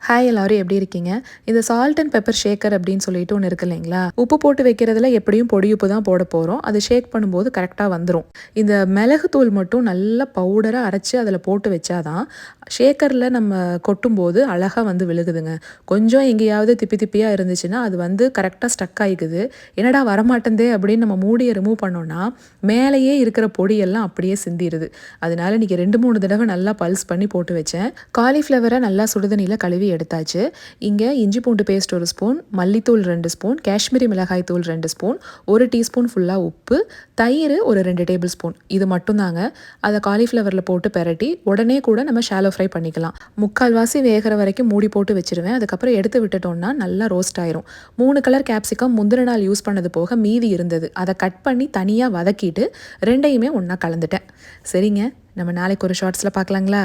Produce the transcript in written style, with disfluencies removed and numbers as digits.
Hi எல்லாரும் எப்படி இருக்கீங்க? இந்த சால்ட் அண்ட் பெப்பர் ஷேக்கர் அப்படின்னு சொல்லிட்டு ஒன்று இருக்கு இல்லைங்களா? உப்பு போட்டு வைக்கிறதுல எப்படியும் பொடி உப்பு தான் போட போகிறோம். அது ஷேக் பண்ணும்போது கரெக்டாக வந்துடும். இந்த மிளகுத்தூள் மட்டும் நல்லா பவுடராக அரைச்சி அதில் போட்டு வச்சாதான் ஷேக்கரில் நம்ம கொட்டும்போது அழகாக வந்து விழுகுதுங்க. கொஞ்சம் எங்கேயாவது திப்பி திப்பியாக இருந்துச்சுன்னா அது வந்து கரெக்டாக ஸ்டக் ஆகிக்குது. என்னடா வரமாட்டேந்தே அப்படின்னு நம்ம மூடியை ரிமூவ் பண்ணோன்னா மேலேயே இருக்கிற பொடியெல்லாம் அப்படியே சிந்திடுது. அதனால இன்றைக்கி 2-3 தடவை நல்லா பல்ஸ் பண்ணி போட்டு வச்சேன். காலிஃப்ளவரை நல்லா சுடுதண்ணியில் கழுவி எடுத்தாச்சு. இங்கே இஞ்சி பூண்டு பேஸ்ட் 1 ஸ்பூன், மல்லித்தூள் 2 ஸ்பூன், காஷ்மீரி மிளகாய் தூள் 2 ஸ்பூன், 1 டீஸ்பூன் ஃபுல்லாக உப்பு, தயிர் ஒரு 2 டேபிள் ஸ்பூன், இது மட்டும் தாங்க. அதை காலிஃப்ளவரில் போட்டு பெரட்டி உடனே கூட நம்ம ஷாலோ ஃப்ரை பண்ணிக்கலாம். முக்கால்வாசி வேகிற வரைக்கும் மூடி போட்டு வச்சுருவேன். அதுக்கப்புறம் எடுத்து விட்டுட்டோம்னா நல்லா ரோஸ்ட் ஆயிரும். 3 கலர் கேப்சிகம் முந்தின நாள் யூஸ் பண்ணது போக மீதி இருந்தது. அதை கட் பண்ணி தனியாக வதக்கிட்டு ரெண்டையுமே ஒன்றா கலந்துட்டேன். சரிங்க, நம்ம நாளைக்கு ஒரு ஷார்ட்ஸில் பார்க்கலாங்களா?